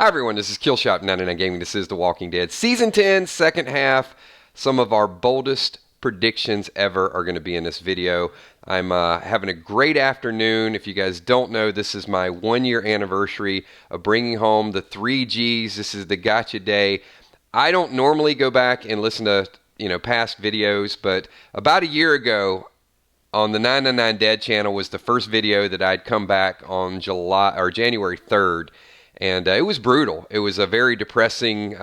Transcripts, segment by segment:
Hi everyone, this is Killshot99 Gaming. This is The Walking Dead Season 10, second half. Some of our boldest predictions ever are going to be in this video. I'm having a great afternoon. If you guys don't know, this is my 1-year anniversary of bringing home the 3 Gs. This is the gotcha day. I don't normally go back and listen to past videos, but about a year ago on the 999 Dead channel was the first video that I'd come back on January 3rd. And it was brutal. It was a very depressing,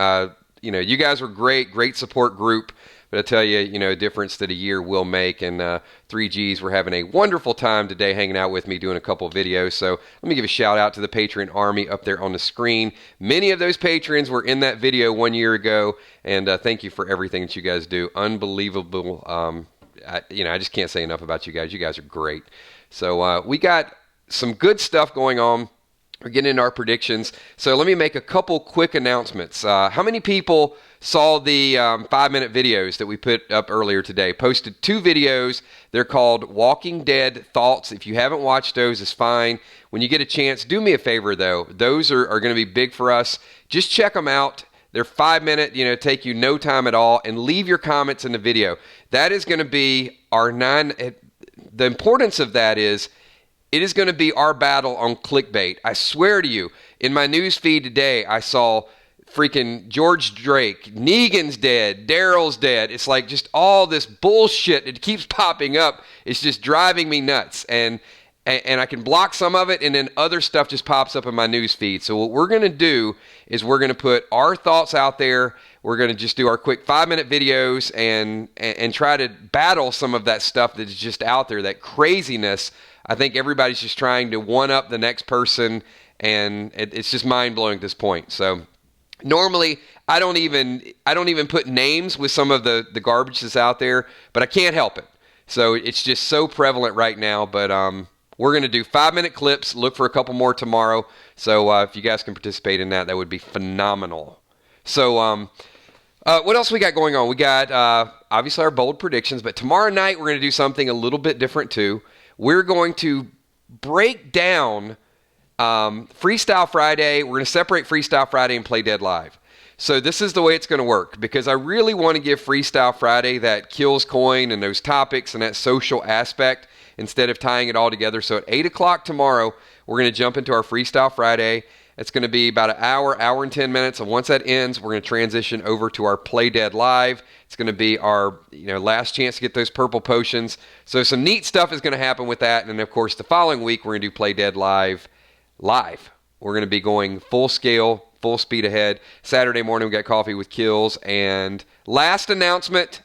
you guys were great support group. But I tell you, difference that a year will make. And 3 Gs, we're having a wonderful time today hanging out with me, doing a couple of videos. So let me give a shout out to the Patreon army up there on the screen. Many of those patrons were in that video 1 year ago. And thank you for everything that you guys do. Unbelievable. I just can't say enough about you guys. You guys are great. So we got some good stuff going on. We're getting into our predictions. So let me make a couple quick announcements. How many people saw the 5-minute videos that we put up earlier today? Posted 2 videos. They're called Walking Dead Thoughts. If you haven't watched those, it's fine. When you get a chance, do me a favor though. Those are going to be big for us. Just check them out. They're 5-minute, take you no time at all, and leave your comments in the video. That is going to be our the importance of that is, it is going to be our battle on clickbait. I swear to you, in my news feed today, I saw freaking George Drake, Negan's dead, Daryl's dead. It's like just all this bullshit. It keeps popping up. It's just driving me nuts. And I can block some of it, and then other stuff just pops up in my news feed. So what we're going to do is we're going to put our thoughts out there. We're going to just do our quick 5-minute videos and try to battle some of that stuff that is just out there, that craziness. I think everybody's just trying to one-up the next person, and it's just mind-blowing at this point. So normally, I don't even put names with some of the garbage that's out there, but I can't help it. So it's just so prevalent right now. But we're going to do 5-minute clips. Look for a couple more tomorrow. So if you guys can participate in that, that would be phenomenal. So what else we got going on? We got obviously our bold predictions, but tomorrow night we're going to do something a little bit different too. We're going to break down Freestyle Friday. We're going to separate Freestyle Friday and Play Dead Live. So this is the way it's going to work, because I really want to give Freestyle Friday that kills coin and those topics and that social aspect instead of tying it all together. So at 8 o'clock tomorrow, we're going to jump into our Freestyle Friday. It's going to be about an hour and 10 minutes. And once that ends, we're going to transition over to our Play Dead Live. It's going to be our last chance to get those purple potions. So some neat stuff is going to happen with that. And of course, the following week, we're going to do Play Dead Live. We're going to be going full scale, full speed ahead. Saturday morning, we got Coffee with Kills. And last announcement,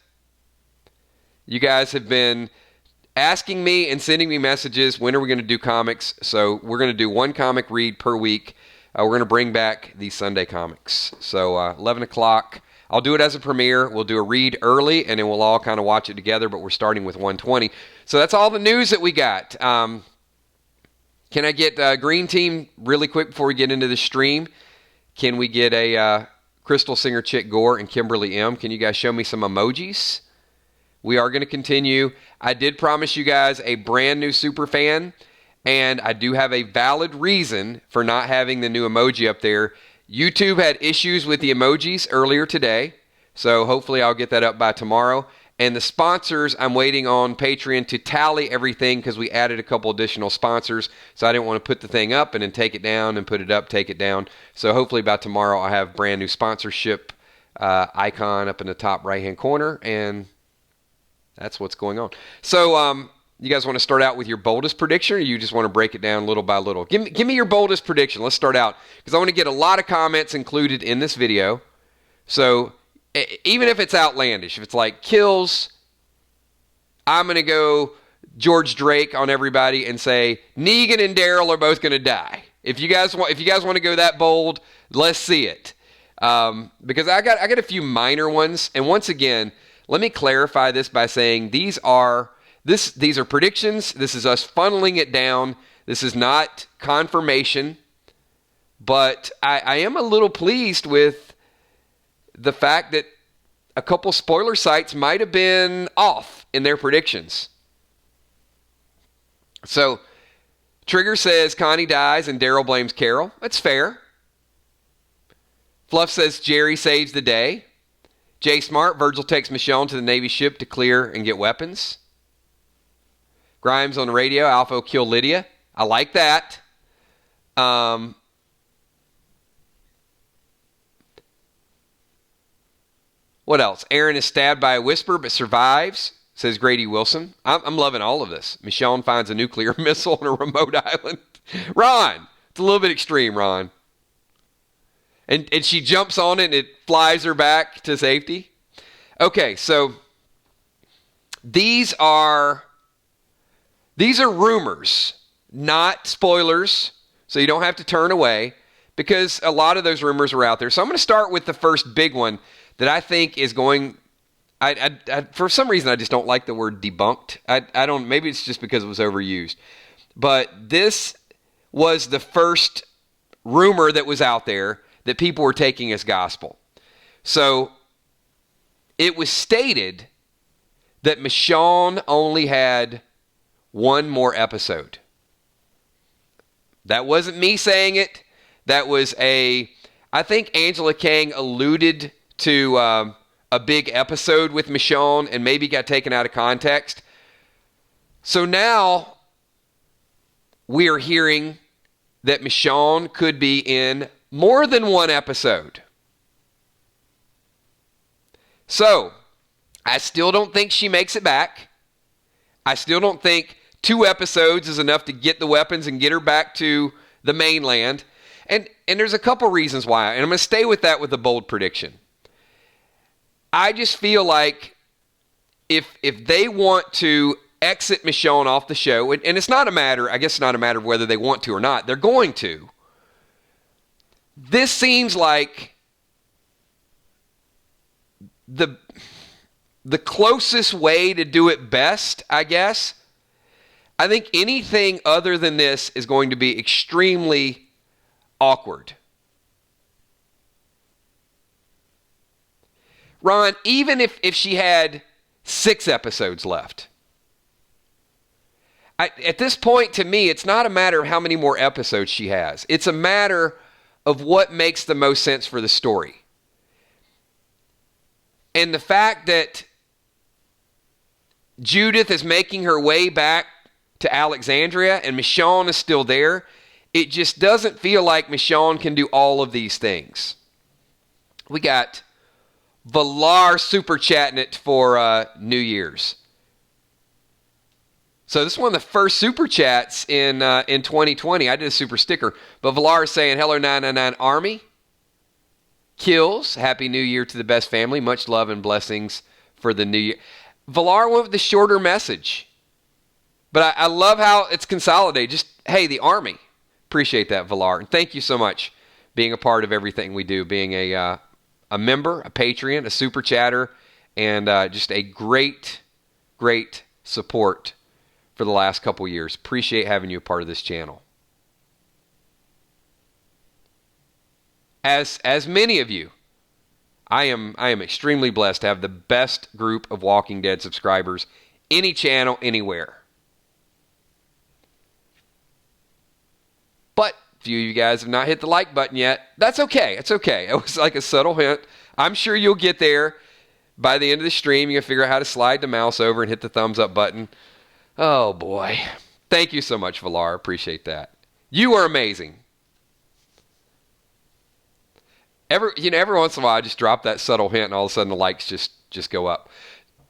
you guys have been asking me and sending me messages, when are we going to do comics? So we're going to do 1 comic read per week. We're going to bring back the Sunday comics. So 11 o'clock. I'll do it as a premiere. We'll do a read early, and then we'll all kind of watch it together, but we're starting with 120. So that's all the news that we got. Can I get Green Team really quick before we get into the stream? Can we get a Crystal Singer Chick Gore and Kimberly M? Can you guys show me some emojis? We are going to continue. I did promise you guys a brand new super fan, and I do have a valid reason for not having the new emoji up there. YouTube had issues with the emojis earlier today, so hopefully I'll get that up by tomorrow. And the sponsors, I'm waiting on Patreon to tally everything because we added a couple additional sponsors, so I didn't want to put the thing up and then take it down and put it up, take it down. So hopefully by tomorrow I'll have brand new sponsorship icon up in the top right-hand corner, and that's what's going on. So you guys want to start out with your boldest prediction, or you just want to break it down little by little? Give me your boldest prediction. Let's start out, because I want to get a lot of comments included in this video. So even if it's outlandish, if it's like kills, I'm going to go George Drake on everybody and say Negan and Daryl are both going to die. If you guys want to go that bold, let's see it. Because I got a few minor ones, and once again, let me clarify this by saying these are predictions. This is us funneling it down. This is not confirmation. But I am a little pleased with the fact that a couple spoiler sites might have been off in their predictions. So Trigger says Connie dies and Daryl blames Carol. That's fair. Fluff says Jerry saves the day. Jay Smart, Virgil takes Michonne to the Navy ship to clear and get weapons. Grimes on the radio, Alpha will kill Lydia. I like that. What else? Aaron is stabbed by a whisper but survives, says Grady Wilson. I'm loving all of this. Michonne finds a nuclear missile on a remote island. Ron, it's a little bit extreme, Ron. And she jumps on it and it flies her back to safety. Okay, so these are rumors, not spoilers, so you don't have to turn away because a lot of those rumors are out there. So I'm going to start with the first big one that I think is going. I for some reason I just don't like the word debunked. I don't. Maybe it's just because it was overused, but this was the first rumor that was out there that people were taking as gospel. So it was stated that Michonne only had one more episode. That wasn't me saying it. That was I think Angela Kang alluded to a big episode with Michonne and maybe got taken out of context. So now we are hearing that Michonne could be in more than one episode. So I still don't think she makes it back. I still don't think 2 episodes is enough to get the weapons and get her back to the mainland. And there's a couple reasons why. And I'm going to stay with that with a bold prediction. I just feel like if they want to exit Michonne off the show, and it's not a matter, I guess it's not a matter of whether they want to or not. They're going to. This seems like the closest way to do it best, I guess. I think anything other than this is going to be extremely awkward. Ron, even if she had 6 episodes left, at this point, to me, it's not a matter of how many more episodes she has. It's a matter of what makes the most sense for the story. And the fact that Judith is making her way back to Alexandria and Michonne is still there, it just doesn't feel like Michonne can do all of these things. We got Valar super chatting it for New Year's. So this is one of the first super chats in 2020. I did a super sticker. But Valar is saying, hello 999 Army. Kills. Happy New Year to the best family. Much love and blessings for the new year. Valar went with the shorter message. But I love how it's consolidated. Just, hey, the Army. Appreciate that, Valar. And thank you so much being a part of everything we do. Being a member, a Patreon, a super chatter, and just a great, great support for the last couple years. Appreciate having you a part of this channel. As many of you, I am extremely blessed to have the best group of Walking Dead subscribers, any channel, anywhere. But a few of you guys have not hit the like button yet. That's okay. It's okay. It was like a subtle hint. I'm sure you'll get there by the end of the stream. You can figure out how to slide the mouse over and hit the thumbs up button. Oh, boy. Thank you so much, Valar. Appreciate that. You are amazing. Every once in a while, I just drop that subtle hint, and all of a sudden the likes just go up.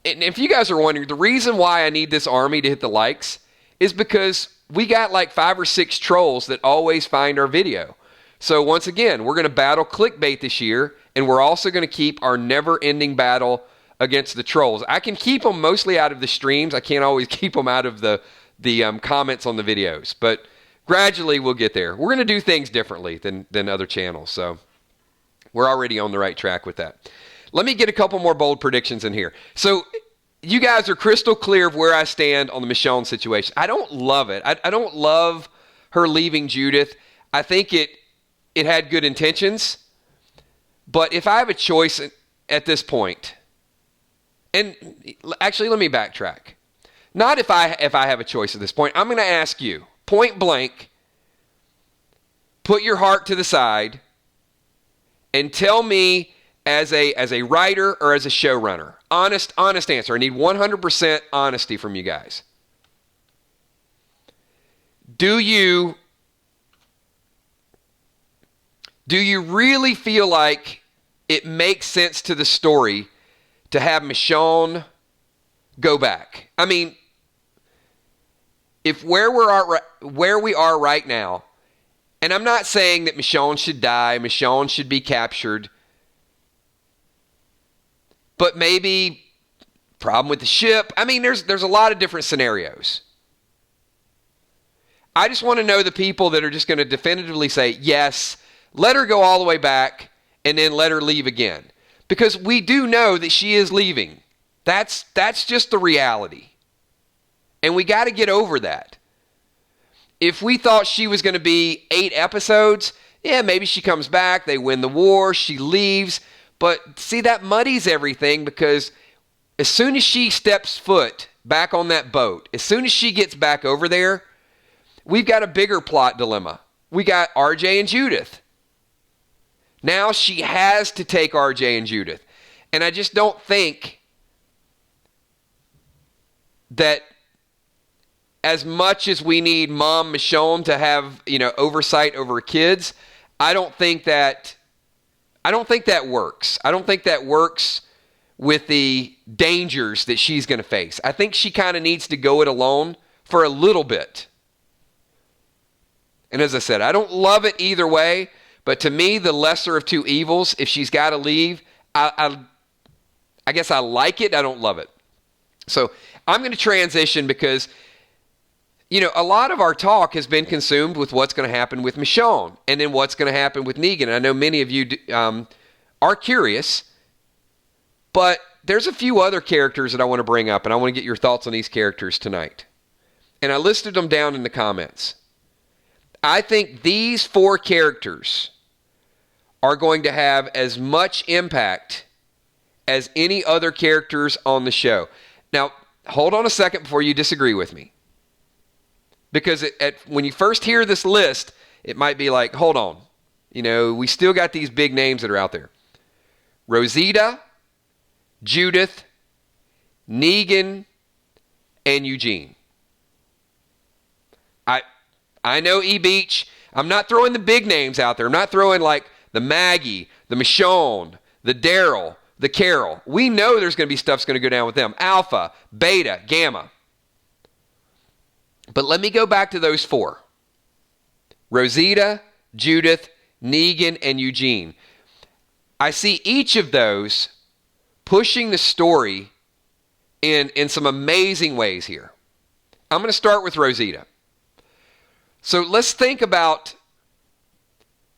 And if you guys are wondering, the reason why I need this army to hit the likes is because we got like 5 or 6 trolls that always find our video. So once again, we're going to battle clickbait this year, and we're also going to keep our never-ending battle against the trolls. I can keep them mostly out of the streams. I can't always keep them out of the comments on the videos. But gradually we'll get there. We're going to do things differently than other channels. So we're already on the right track with that. Let me get a couple more bold predictions in here. So you guys are crystal clear of where I stand on the Michonne situation. I don't love it. I don't love her leaving Judith. I think it had good intentions. But if I have a choice at this point, and actually let me backtrack. Not if I have a choice at this point. I'm going to ask you, point blank, put your heart to the side, and tell me as a writer or as a showrunner. Honest answer. I need 100% honesty from you guys. Do you really feel like it makes sense to the story to have Michonne go back? I mean, if where we are right now, and I'm not saying that Michonne should die, Michonne should be captured, but maybe problem with the ship. I mean, there's a lot of different scenarios. I just want to know the people that are just going to definitively say, yes, let her go all the way back and then let her leave again. Because we do know that she is leaving. That's just the reality. And we got to get over that. If we thought she was going to be 8 episodes, yeah, maybe she comes back, they win the war, she leaves. But see, that muddies everything, because as soon as she steps foot back on that boat, as soon as she gets back over there, we've got a bigger plot dilemma. We got RJ and Judith. Now she has to take RJ and Judith. And I just don't think that as much as we need Mom Michonne to have, oversight over kids, I don't think that works. I don't think that works with the dangers that she's going to face. I think she kind of needs to go it alone for a little bit. And as I said, I don't love it either way, but to me, the lesser of two evils, if she's got to leave, I guess I like it. I don't love it. So I'm going to transition because, a lot of our talk has been consumed with what's going to happen with Michonne and then what's going to happen with Negan. And I know many of you are curious, but there's a few other characters that I want to bring up, and I want to get your thoughts on these characters tonight. And I listed them down in the comments. I think these 4 characters are going to have as much impact as any other characters on the show. Now, hold on a second before you disagree with me. Because when you first hear this list, it might be like, hold on. We still got these big names that are out there. Rosita, Judith, Negan, and Eugene. I know E-Beach. I'm not throwing the big names out there. I'm not throwing like the Maggie, the Michonne, the Daryl, the Carol. We know there's going to be stuff's going to go down with them. Alpha, Beta, Gamma. But let me go back to those 4. Rosita, Judith, Negan, and Eugene. I see each of those pushing the story in some amazing ways here. I'm going to start with Rosita. So let's think about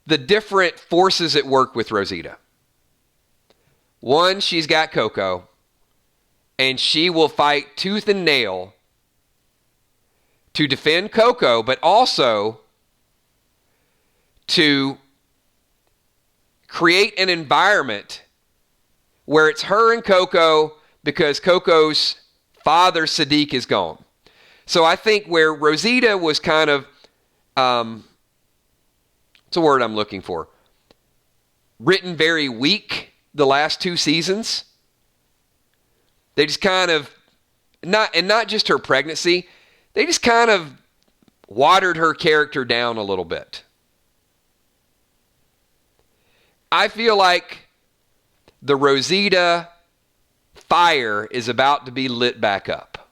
the different forces at work with Rosita. One, she's got Coco, and she will fight tooth and nail to defend Coco, but also to create an environment where it's her and Coco because Coco's father, Sadiq, is gone. So I think where Rosita was kind of, what's a word I'm looking for? Written very weak the last 2 seasons. They just kind of, not just her pregnancy, they just kind of watered her character down a little bit. I feel like the Rosita fire is about to be lit back up.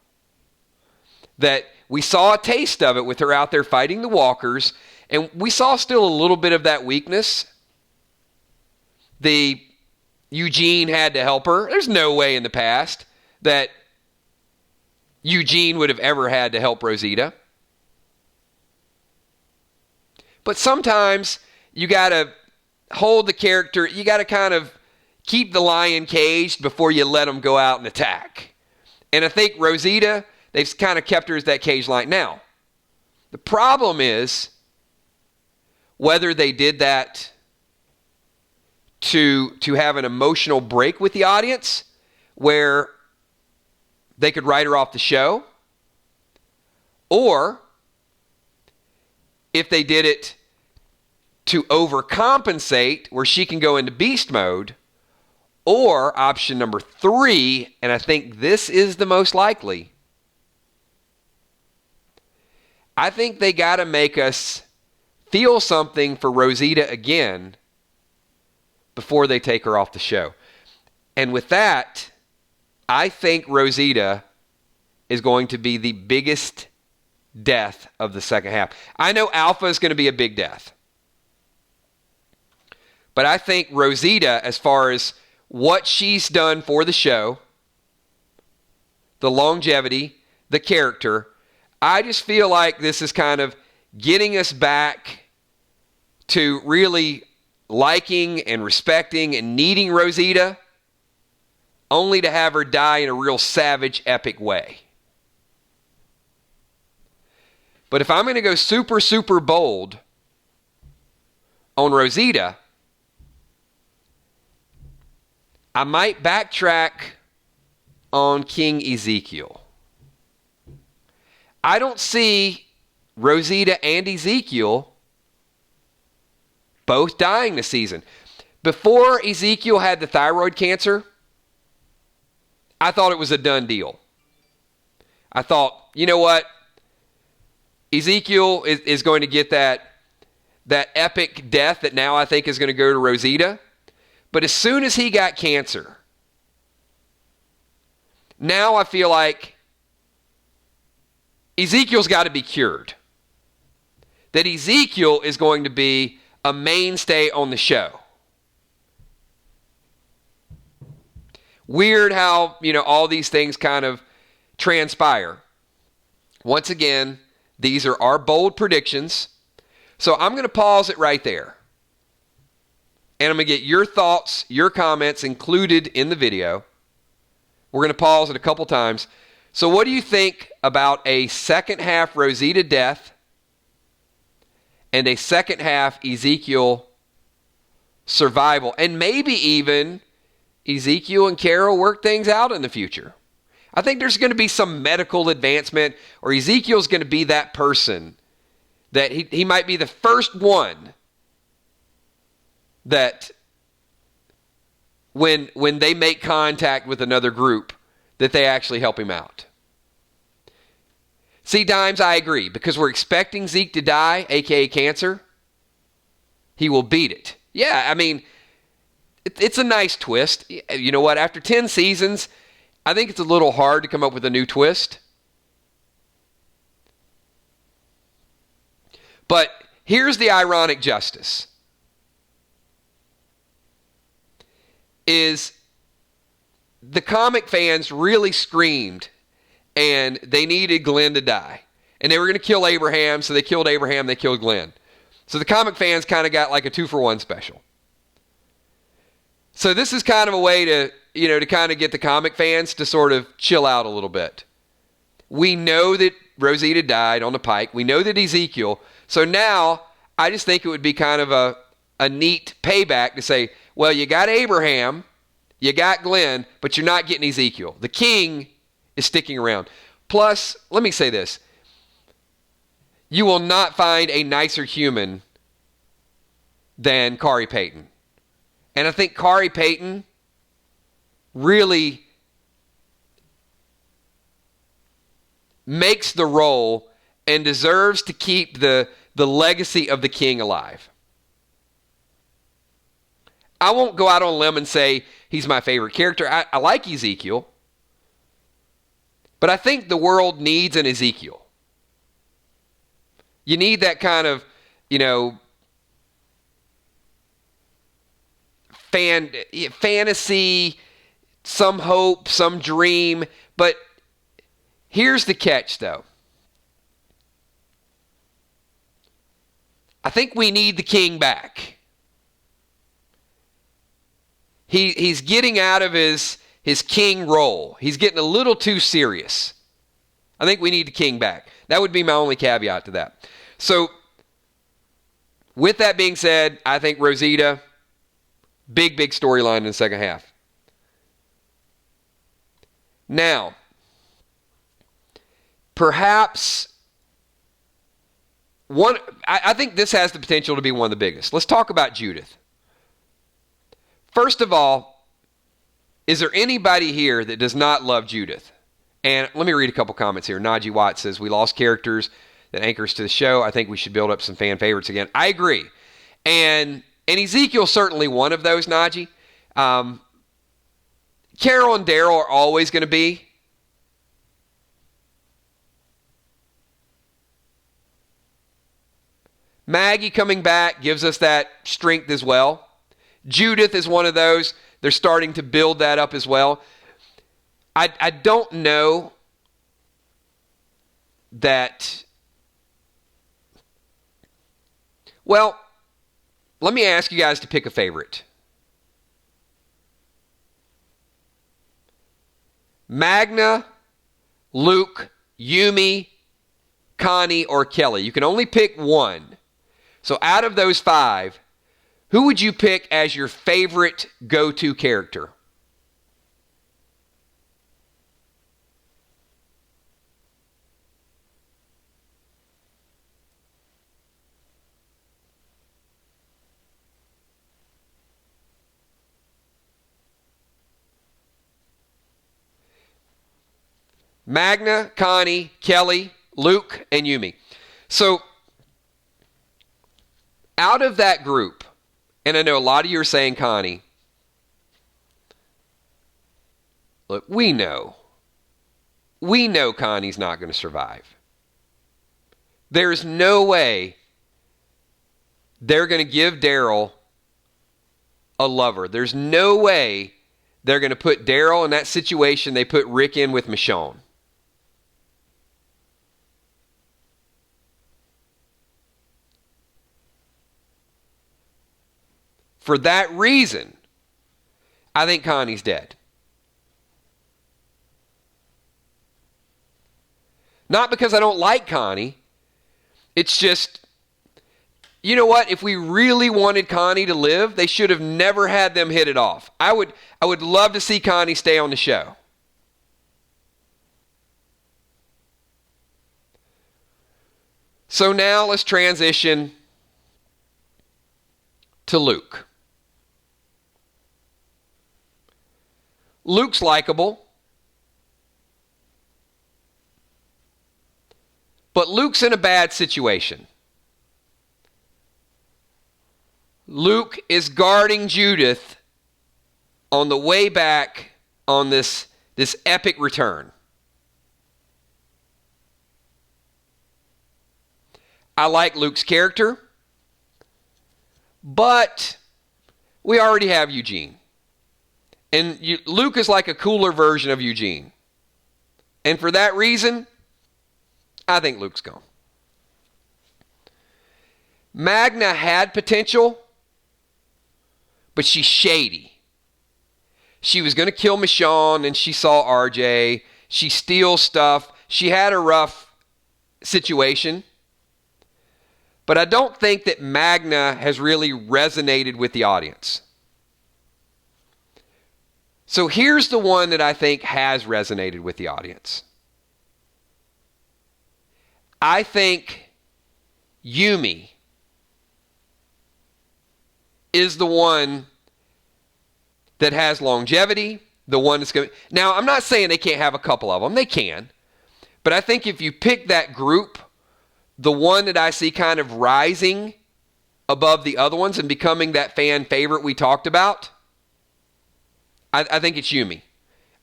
That we saw a taste of it with her out there fighting the walkers, and we saw still a little bit of that weakness. The Eugene had to help her. There's no way in the past that Eugene would have ever had to help Rosita. But sometimes you got to hold the character, you got to kind of keep the lion caged before you let him go out and attack. And I think Rosita, they've kind of kept her as that cage lion. Now, the problem is whether they did that to have an emotional break with the audience where they could write her off the show, or if they did it to overcompensate where she can go into beast mode, or option number 3, and I think this is the most likely, I think they got to make us feel something for Rosita again before they take her off the show. And with that, I think Rosita is going to be the biggest death of the second half. I know Alpha is going to be a big death. But I think Rosita, as far as what she's done for the show, the longevity, the character, I just feel like this is kind of getting us back to really liking and respecting and needing Rosita, only to have her die in a real savage, epic way. But if I'm going to go super, super bold on Rosita, I might backtrack on King Ezekiel. I don't see Rosita and Ezekiel both dying this season. Before Ezekiel had the thyroid cancer, I thought it was a done deal. I thought, you know what? Ezekiel is going to get that epic death that now I think is going to go to Rosita. But as soon as he got cancer, now I feel like Ezekiel's got to be cured. That Ezekiel is going to be a mainstay on the show. Weird how, all these things kind of transpire. Once again, these are our bold predictions. So I'm going to pause it right there. And I'm going to get your thoughts, your comments included in the video. We're going to pause it a couple times. So what do you think about a second half Rosita death and a second half Ezekiel survival? And maybe even Ezekiel and Carol work things out in the future. I think there's going to be some medical advancement, or Ezekiel's going to be that person that he might be the first one that when they make contact with another group, that they actually help him out. See, Dimes, I agree, because we're expecting Zeke to die, aka cancer. He will beat it. Yeah, I mean, it's a nice twist. You know what? After 10 seasons, I think it's a little hard to come up with a new twist. But here's the ironic justice. Is the comic fans really screamed and they needed Glenn to die. And they were going to kill Abraham, so they killed Abraham, they killed Glenn. So the comic fans kind of got like a 2-for-1 special. So this is kind of a way to, to kind of get the comic fans to sort of chill out a little bit. We know that Rosita died on the pike. We know that Ezekiel. So now I just think it would be kind of a neat payback to say, well, you got Abraham, you got Glenn, but you're not getting Ezekiel. The king is sticking around. Plus, let me say this. You will not find a nicer human than Khary Payton. And I think Khary Payton really makes the role and deserves to keep the legacy of the king alive. I won't go out on a limb and say he's my favorite character. I like Ezekiel. But I think the world needs an Ezekiel. You need that kind of, fantasy, some hope, some dream. But here's the catch, though. I think we need the king back. He's getting out of his king role. He's getting a little too serious. I think we need the king back. That would be my only caveat to that. So, with that being said, I think Rosita, big storyline in the second half. Now, perhaps I think this has the potential to be one of the biggest. Let's talk about Judith. First of all, is there anybody here that does not love Judith? And let me read a couple comments here. Najee Watt says, we lost characters that anchors to the show. I think we should build up some fan favorites again. I agree. And Ezekiel's certainly one of those, Najee. Carol and Daryl are always going to be. Maggie coming back gives us that strength as well. Judith is one of those. They're starting to build that up as well. I don't know that... Well, let me ask you guys to pick a favorite. Magna, Luke, Yumi, Connie, or Kelly. You can only pick one. So out of those 5, who would you pick as your favorite go-to character? Magna, Connie, Kelly, Luke, and Yumi. So, out of that group, and I know a lot of you are saying Connie, look, we know Connie's not going to survive. There's no way they're going to give Daryl a lover. There's no way they're going to put Daryl in that situation they put Rick in with Michonne. For that reason, I think Connie's dead. Not because I don't like Connie. It's just, you know what? If we really wanted Connie to live, they should have never had them hit it off. I would love to see Connie stay on the show. So now let's transition to Luke. Luke's likable, but Luke's in a bad situation. Luke is guarding Judith on the way back on this epic return. I like Luke's character, but we already have Eugene. And Luke is like a cooler version of Eugene. And for that reason, I think Luke's gone. Magna had potential, but she's shady. She was going to kill Michonne, and she saw RJ. She steals stuff. She had a rough situation. But I don't think that Magna has really resonated with the audience. So here's the one that I think has resonated with the audience. I think Yumi is the one that has longevity, the one that's going to... Now, I'm not saying they can't have a couple of them. They can. But I think if you pick that group, the one that I see kind of rising above the other ones and becoming that fan favorite we talked about, I think it's Yumi.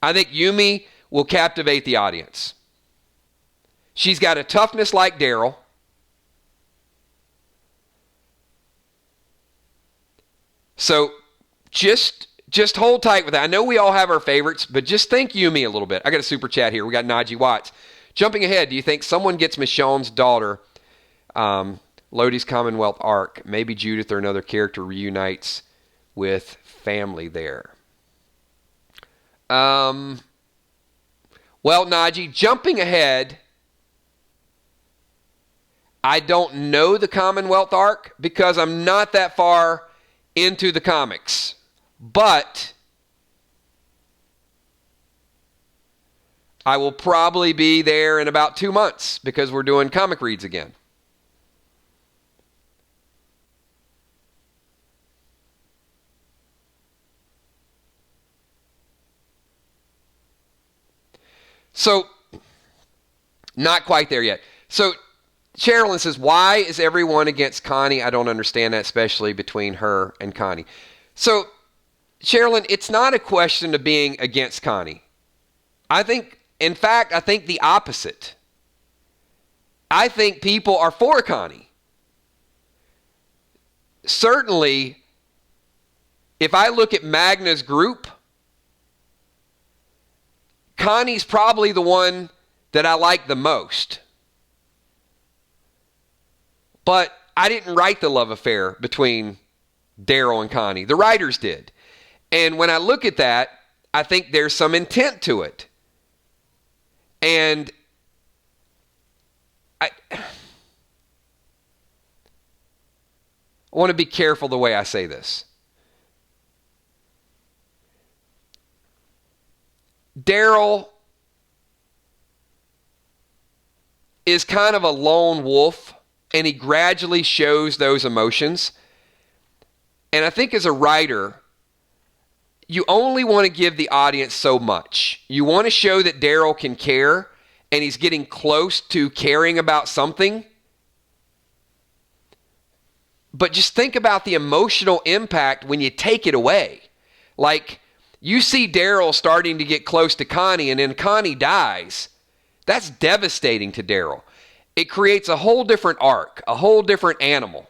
I think Yumi will captivate the audience. She's got a toughness like Daryl. So just hold tight with that. I know we all have our favorites, but just think Yumi a little bit. I got a super chat here. We got Najee Watts. Jumping ahead, do you think someone gets Michonne's daughter, Lodi's Commonwealth arc? Maybe Judith or another character reunites with family there. Well, Najee, jumping ahead, I don't know the Commonwealth arc because I'm not that far into the comics. But I will probably be there in about 2 months because we're doing comic reads again. So, not quite there yet. So, Sherilyn says, why is everyone against Connie? I don't understand that, especially between her and Connie. So, Sherilyn, it's not a question of being against Connie. In fact, I think the opposite. I think people are for Connie. Certainly, if I look at Magna's group, Connie's probably the one that I like the most. But I didn't write the love affair between Daryl and Connie. The writers did. And when I look at that, I think there's some intent to it. And I want to be careful the way I say this. Daryl is kind of a lone wolf, and he gradually shows those emotions. And I think as a writer, you only want to give the audience so much. You want to show that Daryl can care, and he's getting close to caring about something. But just think about the emotional impact when you take it away. Like, you see Daryl starting to get close to Connie, and then Connie dies. That's devastating to Daryl. It creates a whole different arc, a whole different animal.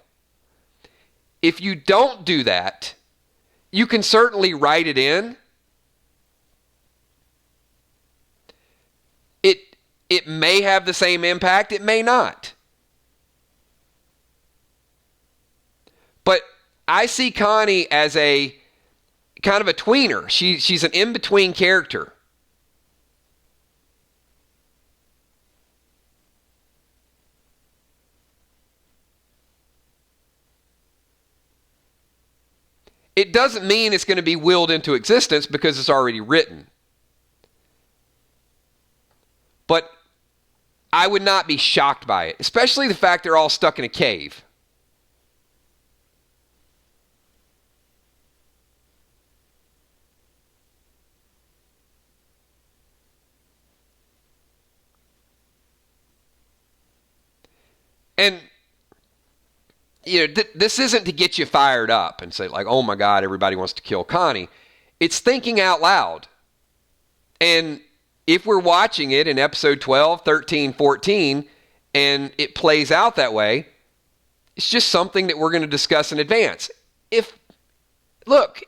If you don't do that, you can certainly write it in. It may have the same impact, it may not. But I see Connie as a kind of a tweener. She's an in-between character. It doesn't mean it's going to be willed into existence because it's already written. But I would not be shocked by it, especially the fact they're all stuck in a cave. And this isn't to get you fired up and say like, oh my God, everybody wants to kill Connie. It's thinking out loud. And if we're watching it in episode 12, 13, 14, and it plays out that way, it's just something that we're going to discuss in advance. If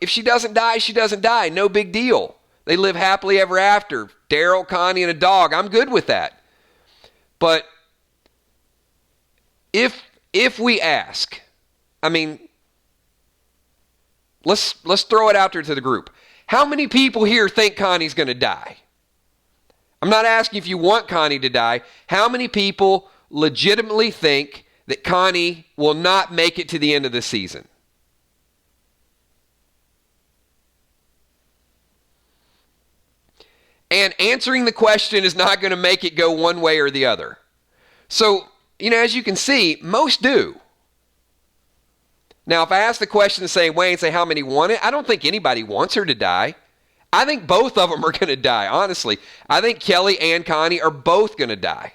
she doesn't die, she doesn't die. No big deal. They live happily ever after. Daryl, Connie, and a dog. I'm good with that. But if we ask, I mean, let's throw it out there to the group. How many people here think Connie's going to die? I'm not asking if you want Connie to die. How many people legitimately think that Connie will not make it to the end of the season? And answering the question is not going to make it go one way or the other. So, as you can see, most do. Now, if I ask the question the same way and say how many want it, I don't think anybody wants her to die. I think both of them are going to die, honestly. I think Kelly and Connie are both going to die.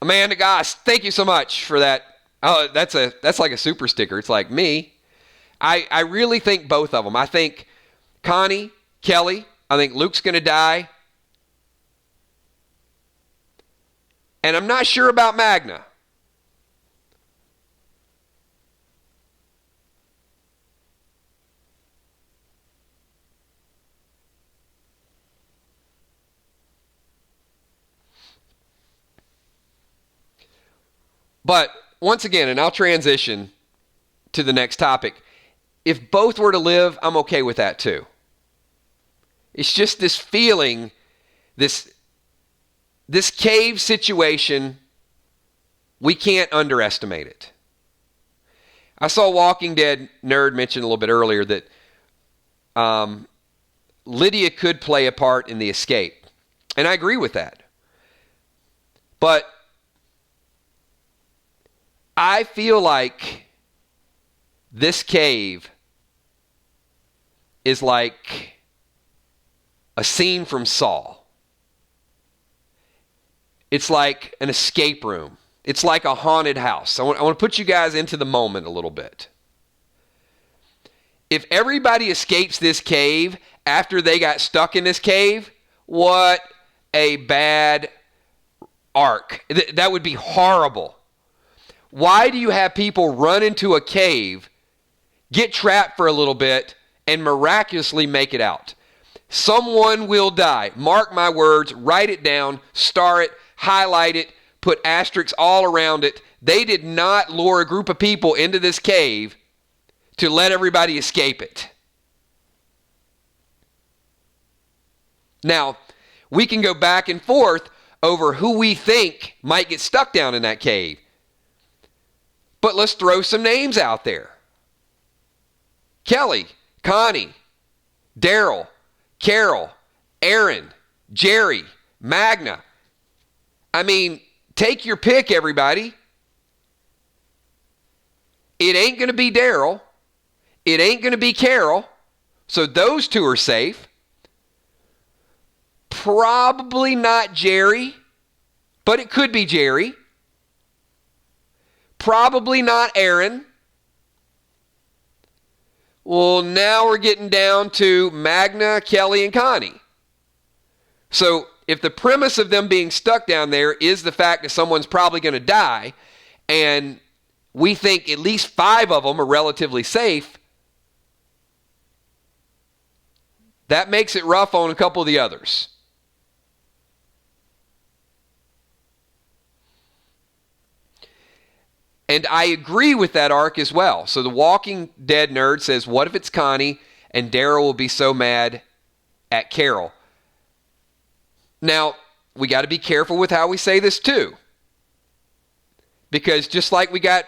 Amanda Goss, thank you so much for that. Oh, that's like a super sticker. It's like me. I really think both of them. I think Connie, Kelly, I think Luke's going to die. And I'm not sure about Magna. But once again, and I'll transition to the next topic, if both were to live, I'm okay with that too. It's just this feeling, this cave situation, we can't underestimate it. I saw Walking Dead Nerd mention a little bit earlier that Lydia could play a part in the escape. And I agree with that. But I feel like this cave is like a scene from Saw. It's like an escape room. It's like a haunted house. I want to put you guys into the moment a little bit. If everybody escapes this cave after they got stuck in this cave, what a bad arc. That would be horrible. Why do you have people run into a cave, get trapped for a little bit, and miraculously make it out? Someone will die. Mark my words, write it down, star it, highlight it, put asterisks all around it. They did not lure a group of people into this cave to let everybody escape it. Now, we can go back and forth over who we think might get stuck down in that cave. But let's throw some names out there. Kelly, Connie, Daryl, Carol, Aaron, Jerry, Magna. I mean, take your pick, everybody. It ain't going to be Daryl. It ain't going to be Carol. So those two are safe. Probably not Jerry, but it could be Jerry. Probably not Aaron. Well, now we're getting down to Magna, Kelly, and Connie. So if the premise of them being stuck down there is the fact that someone's probably going to die, and we think at least 5 of them are relatively safe, that makes it rough on a couple of the others. And I agree with that arc as well. So the Walking Dead nerd says, what if it's Connie and Daryl will be so mad at Carol? Now, we got to be careful with how we say this too. Because just like we got,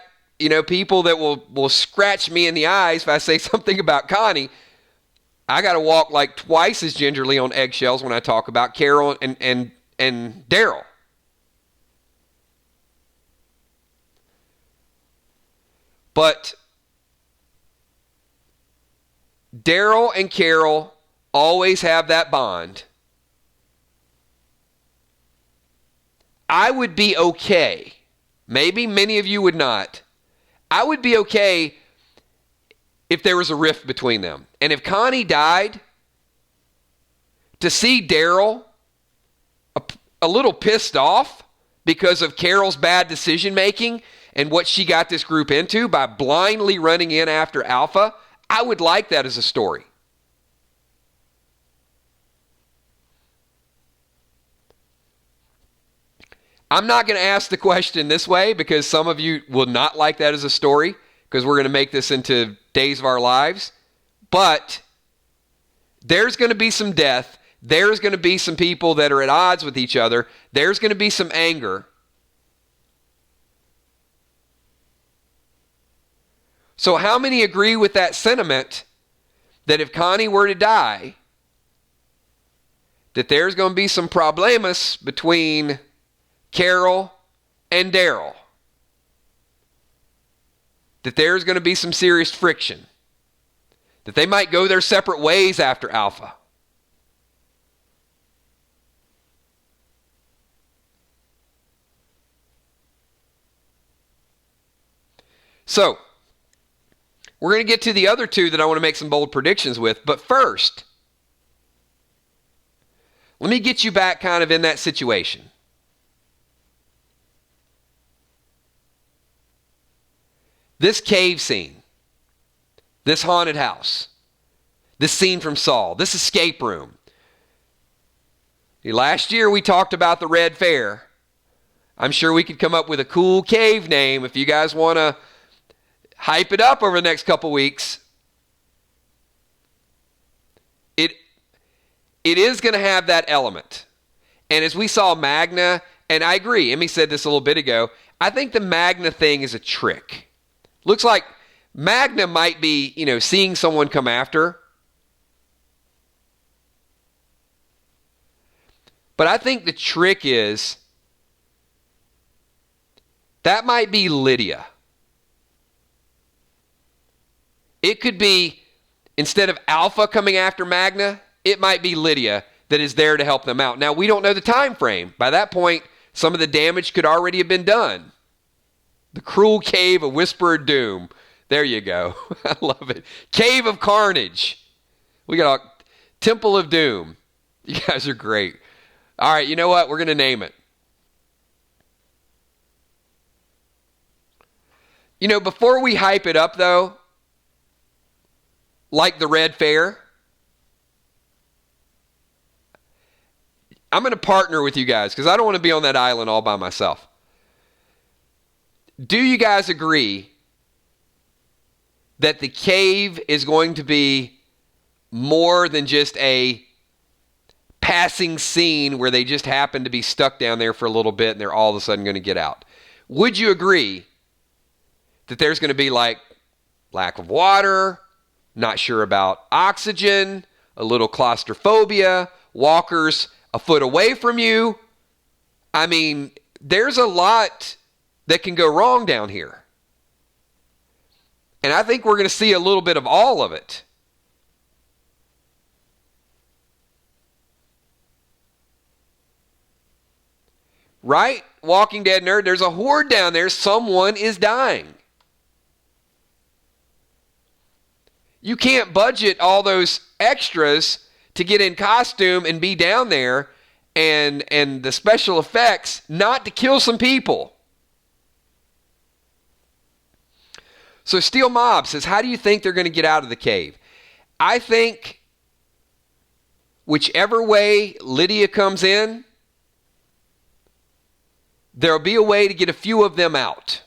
people that will scratch me in the eyes if I say something about Connie, I got to walk like twice as gingerly on eggshells when I talk about Carol and Daryl. But Daryl and Carol always have that bond. I would be okay. Maybe many of you would not. I would be okay if there was a rift between them. And if Connie died, to see Daryl a little pissed off because of Carol's bad decision making and what she got this group into by blindly running in after Alpha, I would like that as a story. I'm not going to ask the question this way because some of you will not like that as a story because we're going to make this into Days of Our Lives. But there's going to be some death. There's going to be some people that are at odds with each other. There's going to be some anger. So how many agree with that sentiment that if Connie were to die, that there's going to be some problemas between Carol and Daryl? That there's going to be some serious friction? That they might go their separate ways after Alpha? So, we're going to get to the other two that I want to make some bold predictions with. But first, let me get you back kind of in that situation. This cave scene, this haunted house, this scene from Saw, this escape room. Last year we talked about the Red Fair. I'm sure we could come up with a cool cave name if you guys want to hype it up over the next couple weeks. It is going to have that element. And as we saw Magna, and I agree, Emmy said this a little bit ago, I think the Magna thing is a trick. Looks like Magna might be, seeing someone come after. But I think the trick is that might be Lydia. It could be, instead of Alpha coming after Magna, it might be Lydia that is there to help them out. Now, we don't know the time frame. By that point, some of the damage could already have been done. The cruel cave of whispered doom. There you go. I love it. Cave of carnage. We got a temple of doom. You guys are great. All right, you know what? We're going to name it. You know, before we hype it up, though, like the Red Fair, I'm going to partner with you guys because I don't want to be on that island all by myself. Do you guys agree that the cave is going to be more than just a passing scene where they just happen to be stuck down there for a little bit and they're all of a sudden going to get out? Would you agree that there's going to be like lack of water, not sure about oxygen, a little claustrophobia, walkers a foot away from you? I mean, there's a lot that can go wrong down here. And I think we're going to see a little bit of all of it. Right? Walking Dead nerd, there's a horde down there. Someone is dying. You can't budget all those extras to get in costume and be down there and the special effects not to kill some people. So Steel Mob says, how do you think they're going to get out of the cave? I think whichever way Lydia comes in, there'll be a way to get a few of them out.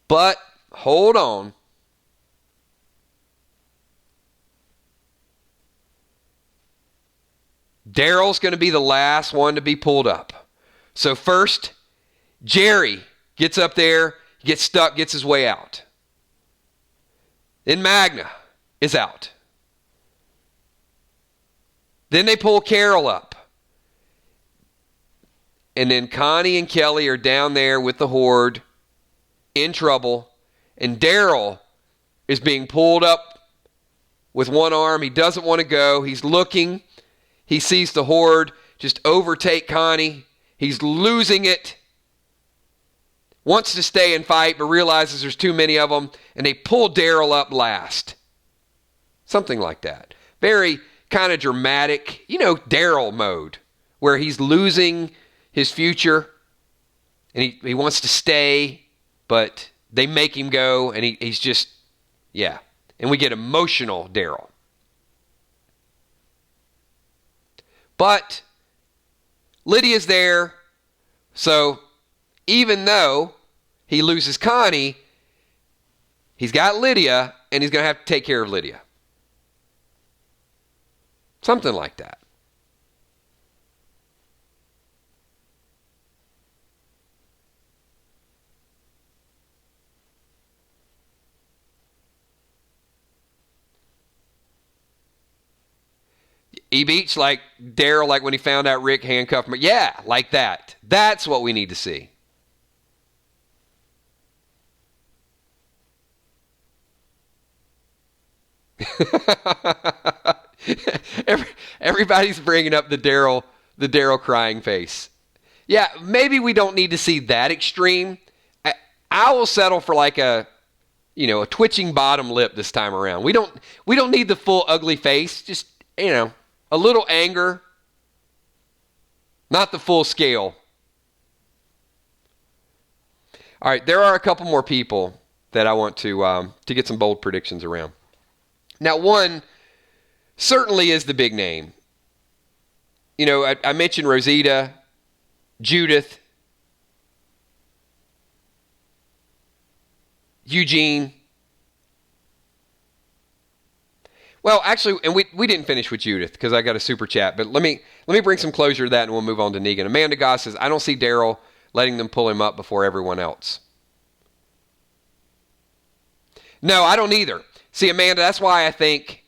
But hold on. Daryl's going to be the last one to be pulled up. So first, Jerry gets up there, gets stuck, gets his way out. Then Magna is out. Then they pull Carol up. And then Connie and Kelly are down there with the horde in trouble. And Daryl is being pulled up with one arm. He doesn't want to go. He's looking. He sees the horde just overtake Connie. He's losing it. Wants to stay and fight, but realizes there's too many of them. And they pull Daryl up last. Something like that. Very kind of dramatic, Daryl mode, where he's losing his future, and he wants to stay, but they make him go, and he's just, yeah. And we get emotional Daryl. But Lydia's there, so even though he loses Connie, he's got Lydia, and he's going to have to take care of Lydia. Something like that. E-Beach, like Daryl, like when he found out Rick handcuffed him. Yeah, like that. That's what we need to see. Everybody's bringing up the Daryl crying face. Yeah, maybe we don't need to see that extreme. I will settle for like a twitching bottom lip this time around. We don't need the full ugly face. Just, a little anger, not the full scale. All right, there are a couple more people that I want to get some bold predictions around. Now, one certainly is the big name. I mentioned Rosita, Judith, Eugene. Well, actually, and we didn't finish with Judith because I got a super chat. But let me bring some closure to that, and we'll move on to Negan. Amanda Goss says, I don't see Daryl letting them pull him up before everyone else. No, I don't either. See, Amanda, that's why I think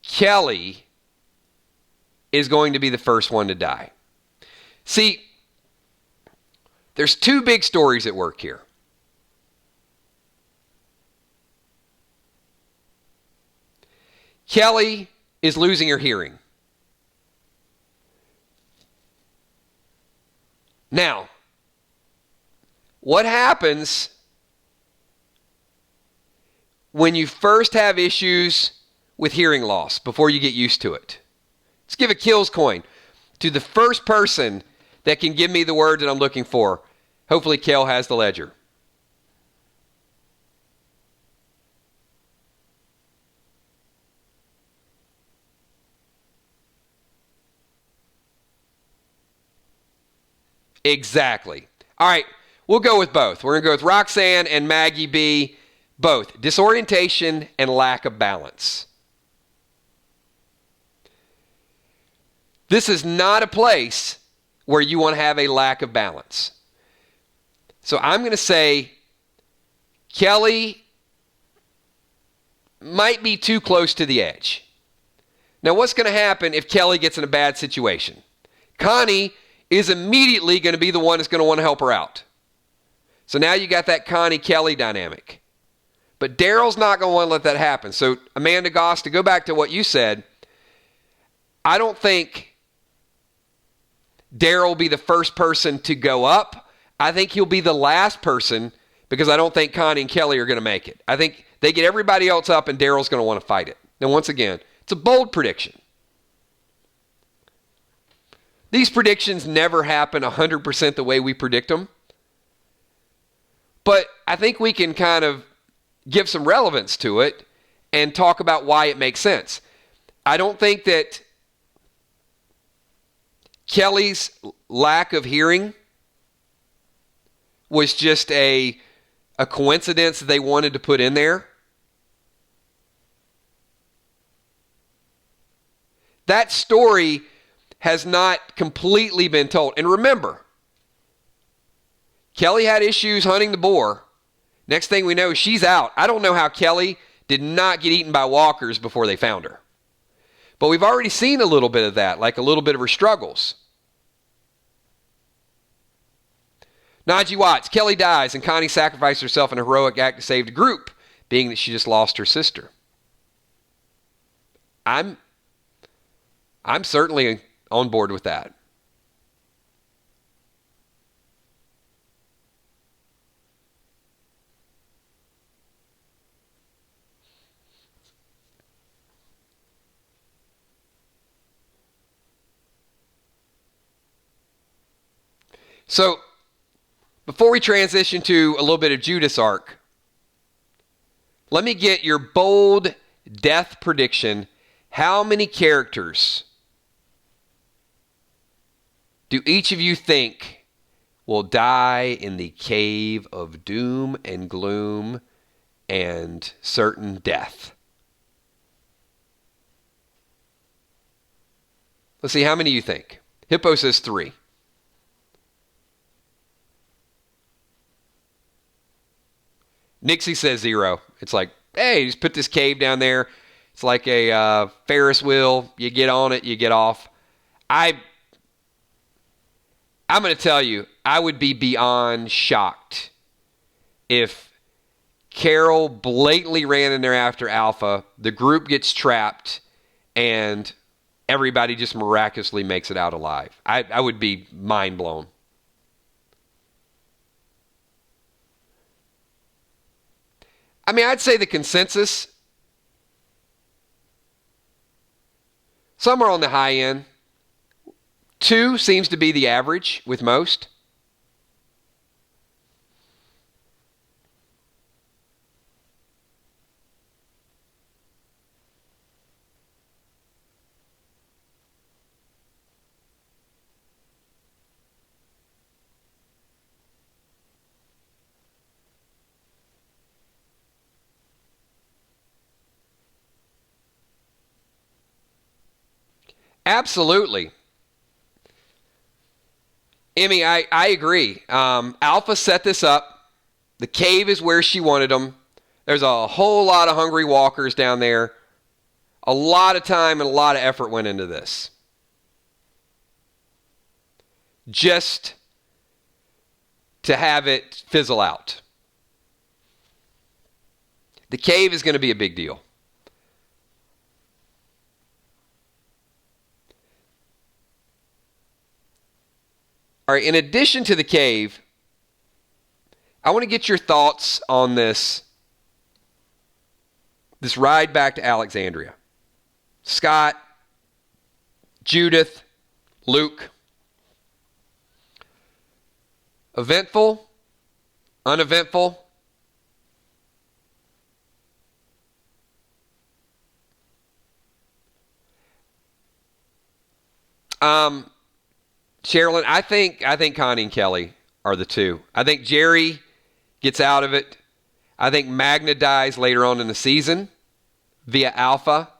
Kelly is going to be the first one to die. See, there's two big stories at work here. Kelly is losing her hearing. Now, what happens when you first have issues with hearing loss before you get used to it? Let's give a kills coin to the first person that can give me the word that I'm looking for. Hopefully, Kel has the ledger. Exactly. All right, we'll go with both. We're going to go with Roxanne and Maggie B. Both. Disorientation and lack of balance. This is not a place where you want to have a lack of balance. So I'm going to say Kelly might be too close to the edge. Now, what's going to happen if Kelly gets in a bad situation? Connie is immediately going to be the one that's going to want to help her out. So now you got that Connie-Kelly dynamic. But Daryl's not going to want to let that happen. So, Amanda Goss, to go back to what you said, I don't think Daryl will be the first person to go up. I think he'll be the last person because I don't think Connie and Kelly are going to make it. I think they get everybody else up and Daryl's going to want to fight it. Now, once again, it's a bold prediction. These predictions never happen 100% the way we predict them. But I think we can kind of give some relevance to it and talk about why it makes sense. I don't think that Kelly's lack of hearing was just a coincidence that they wanted to put in there. That story has not completely been told. And remember, Kelly had issues hunting the boar. Next thing we know, she's out. I don't know how Kelly did not get eaten by walkers before they found her. But we've already seen a little bit of that, like a little bit of her struggles. Najee Watts, Kelly dies and Connie sacrificed herself in a heroic act to save the group, being that she just lost her sister. I'm certainly on board with that. So, before we transition to a little bit of Judith's arc, let me get your bold death prediction. How many characters do each of you think will die in the cave of doom and gloom and certain death? Let's see, how many you think? Hippo says 3. Nixie says 0. It's like, hey, just put this cave down there. It's like a Ferris wheel. You get on it, you get off. I'm going to tell you, I would be beyond shocked if Carol blatantly ran in there after Alpha, the group gets trapped, and everybody just miraculously makes it out alive. I would be mind blown. I mean, I'd say the consensus, some are on the high end. 2 seems to be the average with most. Absolutely. Emmy, I agree. Alpha set this up. The cave is where she wanted them. There's a whole lot of hungry walkers down there. A lot of time and a lot of effort went into this. just to have it fizzle out. The cave is going to be a big deal. All right, in addition to the cave, I want to get your thoughts on this ride back to Alexandria. Scott, Judith, Luke. Eventful? Uneventful? Sherilyn, I think Connie and Kelly are the two. I think Jerry gets out of it. I think Magna dies later on in the season via Alpha.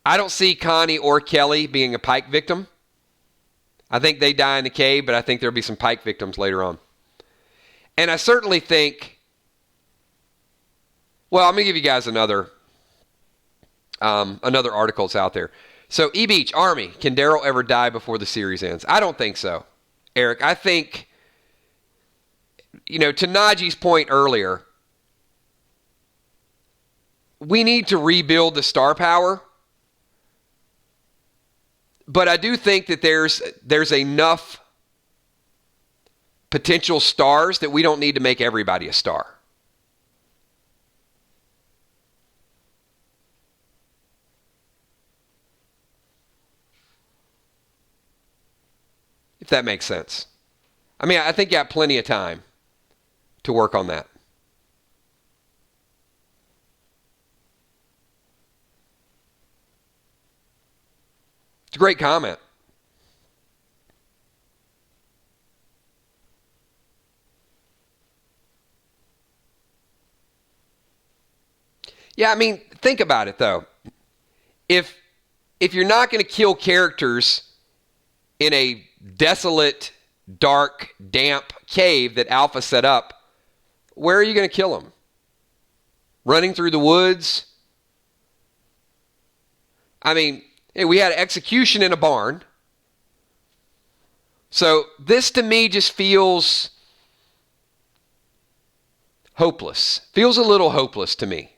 I don't see Connie or Kelly being a Pike victim. I think they die in the cave, but I think there'll be some Pike victims later on. And I certainly think, well, I'm going to give you guys another article that's out there. So, E. Beach, Army, can Daryl ever die before the series ends? I don't think so, Eric. I think, to Najee's point earlier, we need to rebuild the star power. But I do think that there's enough potential stars that we don't need to make everybody a star. If that makes sense. I mean, I think you have plenty of time to work on that. It's a great comment. Yeah, I mean, think about it though. If you're not going to kill characters in a desolate, dark, damp cave that Alpha set up, where are you going to kill them? Running through the woods? I mean, hey, we had execution in a barn. So this to me just feels hopeless. Feels a little hopeless to me.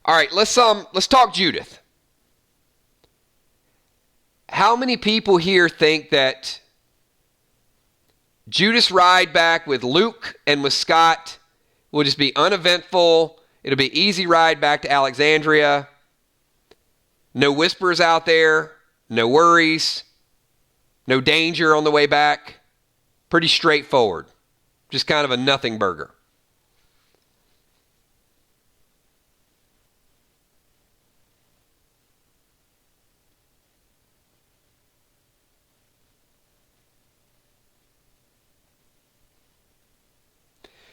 All right, let's talk Judith. How many people here think that Judith's ride back with Luke and with Scott will just be uneventful? It'll be easy ride back to Alexandria. No whispers out there, no worries, no danger on the way back. Pretty straightforward. Just kind of a nothing burger.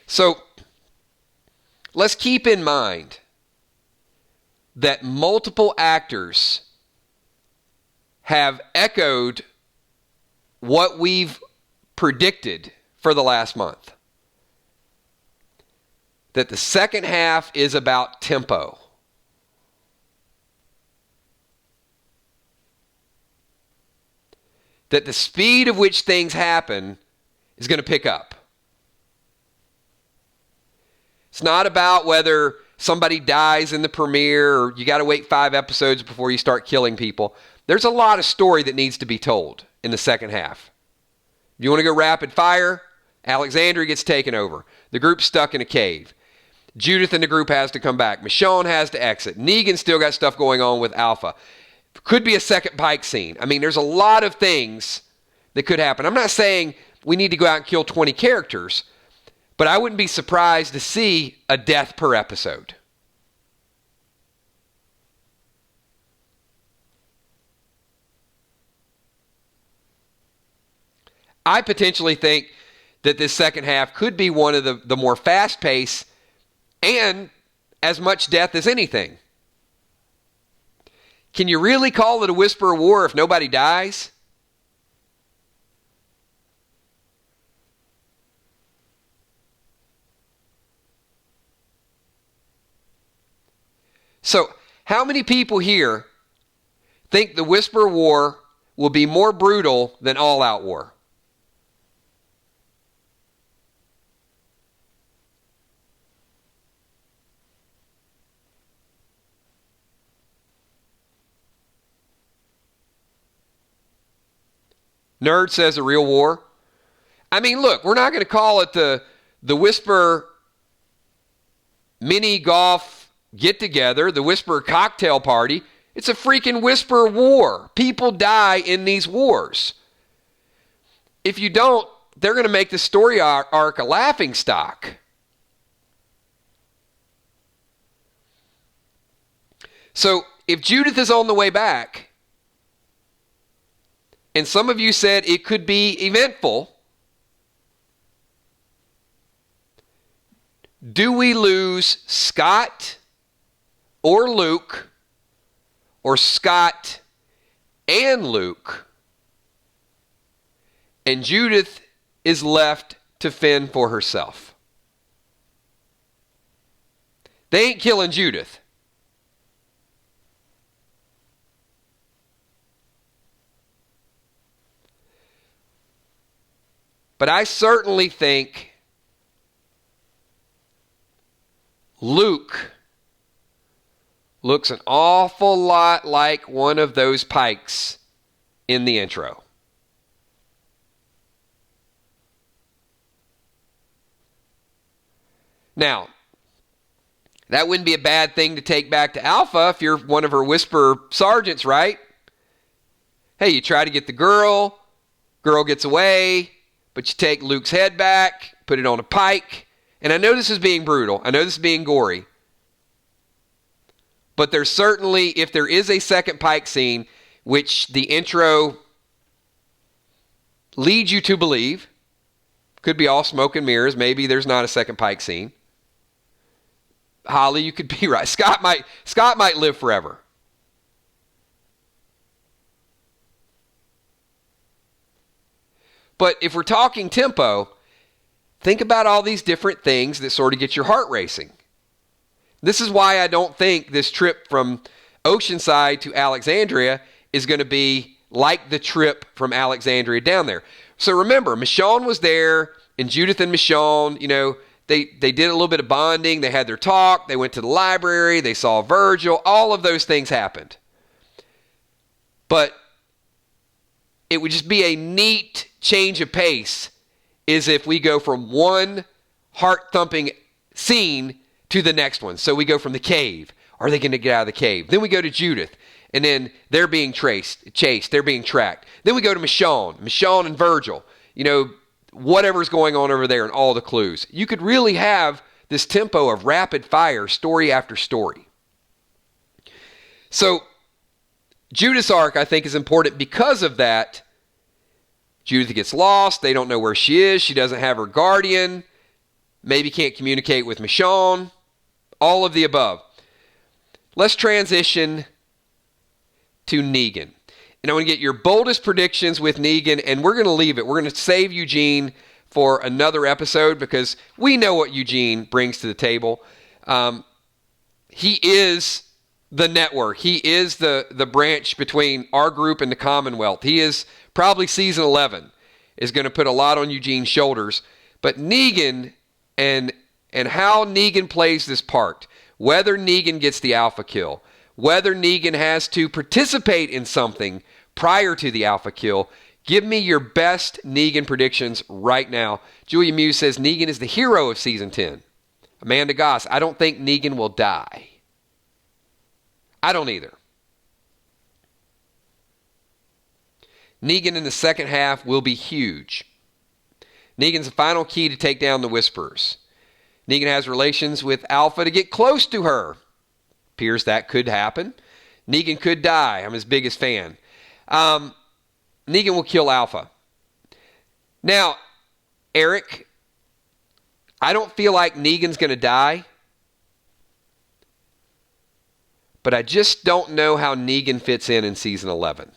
So let's keep in mind that multiple actors have echoed what we've predicted for the last month. That the second half is about tempo. That the speed of which things happen is going to pick up. It's not about whether somebody dies in the premiere or you got to wait 5 episodes before you start killing people. There's a lot of story that needs to be told in the second half. You want to go rapid fire? Alexandria gets taken over. The group's stuck in a cave. Judith and the group has to come back. Michonne has to exit. Negan still got stuff going on with Alpha. Could be a second Pike scene. I mean, there's a lot of things that could happen. I'm not saying we need to go out and kill 20 characters, but I wouldn't be surprised to see a death per episode. I potentially think that this second half could be one of the more fast-paced and as much death as anything. Can you really call it a whisper of war if nobody dies? So, how many people here think the Whisper War will be more brutal than All Out War? Nerd says a real war. I mean, look, we're not going to call it the Whisper mini golf get-together, the Whisper cocktail party. It's a freaking Whisper war. People die in these wars. If you don't, they're going to make the story arc a laughingstock. So, if Judith is on the way back, and some of you said it could be eventful, do we lose Scott or Luke, or Scott and Luke, and Judith is left to fend for herself? They ain't killing Judith. But I certainly think Luke looks an awful lot like one of those Pikes in the intro. Now, that wouldn't be a bad thing to take back to Alpha if you're one of her Whisper sergeants, right? Hey, you try to get the girl gets away, but you take Luke's head back, put it on a pike. And I know this is being brutal. I know this is being gory. But there's certainly, if there is a second pike scene, which the intro leads you to believe, could be all smoke and mirrors. Maybe there's not a second pike scene. Holly, you could be right. Scott might live forever. But if we're talking tempo, think about all these different things that sort of get your heart racing. This is why I don't think this trip from Oceanside to Alexandria is going to be like the trip from Alexandria down there. So remember, Michonne was there, and Judith and Michonne, they did a little bit of bonding. They had their talk. They went to the library. They saw Virgil. All of those things happened. But it would just be a neat change of pace is if we go from one heart-thumping scene to the next one. So we go from the cave. Are they going to get out of the cave? Then we go to Judith, and then they're being chased. They're being tracked. Then we go to Michonne and Virgil. Whatever's going on over there and all the clues. You could really have this tempo of rapid fire, story after story. So Judith's arc, I think, is important because of that. Judith gets lost. They don't know where she is. She doesn't have her guardian. Maybe can't communicate with Michonne. All of the above. Let's transition to Negan. And I want to get your boldest predictions with Negan, and we're going to leave it. We're going to save Eugene for another episode because we know what Eugene brings to the table. He is the network. He is the branch between our group and the Commonwealth. He is probably season 11 is going to put a lot on Eugene's shoulders. But Negan and how Negan plays this part, whether Negan gets the alpha kill, whether Negan has to participate in something prior to the alpha kill, give me your best Negan predictions right now. Julia Muse says Negan is the hero of season 10. Amanda Goss, I don't think Negan will die. I don't either. Negan in the second half will be huge. Negan's the final key to take down the Whisperers. Negan has relations with Alpha to get close to her. Appears that could happen. Negan could die. I'm his biggest fan. Negan will kill Alpha. Now, Eric, I don't feel like Negan's going to die. But I just don't know how Negan fits in season 11.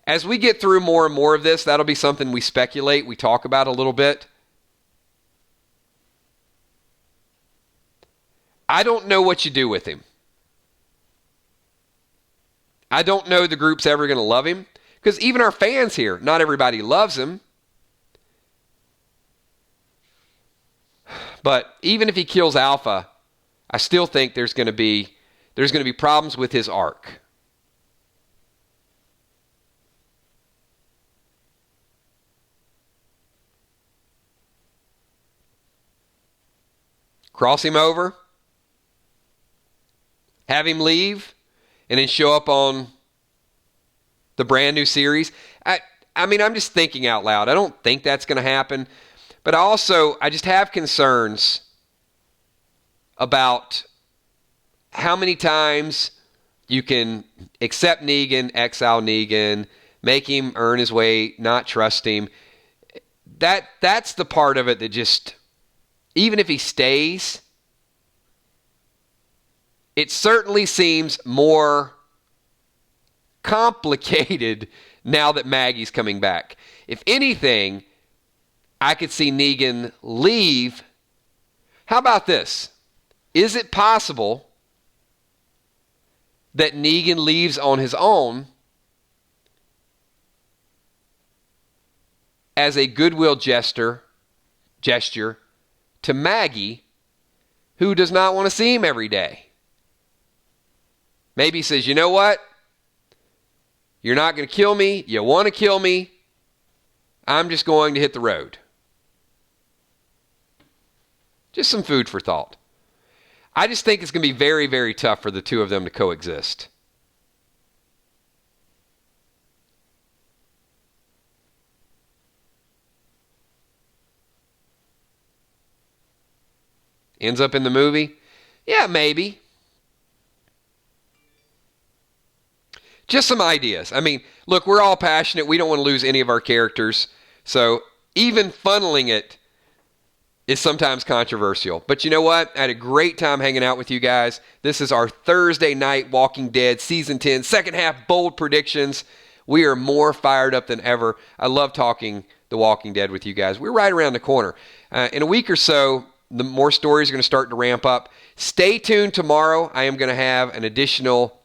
As we get through more and more of this, that'll be something we speculate, we talk about a little bit. I don't know what you do with him. I don't know the group's ever going to love him, because even our fans here, not everybody loves him. But even if he kills Alpha, I still think there's going to be problems with his arc. Cross him over, have him leave, and then show up on the brand new series. I mean, I'm just thinking out loud. I don't think that's going to happen. But I just have concerns about how many times you can accept Negan, exile Negan, make him earn his way, not trust him. That's the part of it that just, even if he stays, it certainly seems more complicated now that Maggie's coming back. If anything, I could see Negan leave. How about this? Is it possible that Negan leaves on his own as a goodwill gesture to Maggie, who does not want to see him every day? Maybe he says, you know what? You're not going to kill me. You want to kill me. I'm just going to hit the road. Just some food for thought. I just think it's going to be very, very tough for the two of them to coexist. Ends up in the movie? Yeah, maybe. Just some ideas. I mean, look, we're all passionate. We don't want to lose any of our characters. So even funneling it is sometimes controversial. But you know what? I had a great time hanging out with you guys. This is our Thursday night Walking Dead Season 10, second half bold predictions. We are more fired up than ever. I love talking The Walking Dead with you guys. We're right around the corner. In a week or so, the more stories are going to start to ramp up. Stay tuned tomorrow. I am going to have an additional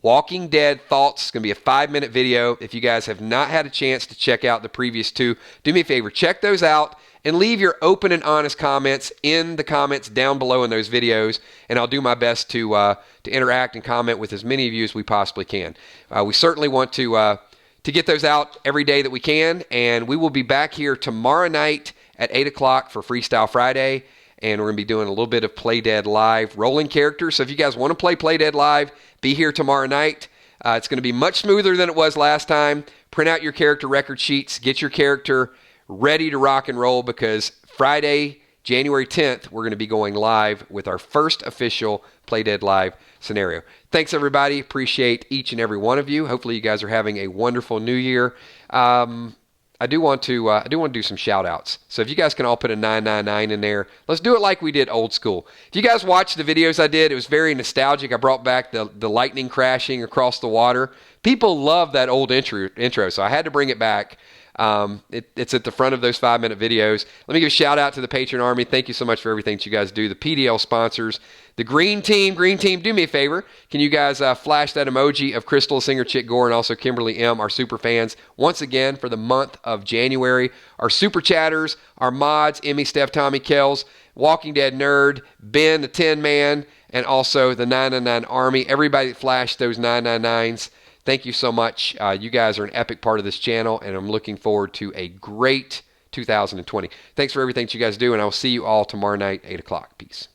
Walking Dead thoughts. It's going to be a 5-minute video. If you guys have not had a chance to check out the previous two, do me a favor, check those out and leave your open and honest comments in the comments down below in those videos, and I'll do my best to interact and comment with as many of you as we possibly can. We certainly want to get those out every day that we can, and we will be back here tomorrow night at 8 o'clock for Freestyle Friday, and we're going to be doing a little bit of Play Dead Live rolling characters. So if you guys want to play Dead Live, be here tomorrow night. It's going to be much smoother than it was last time. Print out your character record sheets. Get your character ready to rock and roll, because Friday, January 10th, we're going to be going live with our first official Play Dead Live scenario. Thanks, everybody. Appreciate each and every one of you. Hopefully you guys are having a wonderful new year. I do want to do some shout outs. So if you guys can all put a 999 in there, let's do it like we did old school. If you guys watched the videos I did, it was very nostalgic. I brought back the lightning crashing across the water. People love that old intro, so I had to bring it back. It's at the front of those 5-minute videos. Let me give a shout out to the Patreon Army. Thank you so much for everything that you guys do. The PDL sponsors, the Green Team, do me a favor. Can you guys flash that emoji of Crystal, Singer, Chick Gore, and also Kimberly M., our super fans, once again for the month of January. Our super chatters, our mods, Emmy, Steph, Tommy, Kells, Walking Dead Nerd, Ben, the Tin Man, and also the 999 Army. Everybody that flashed those 999s, thank you so much. You guys are an epic part of this channel, and I'm looking forward to a great 2020. Thanks for everything that you guys do, and I will see you all tomorrow night, 8 o'clock. Peace.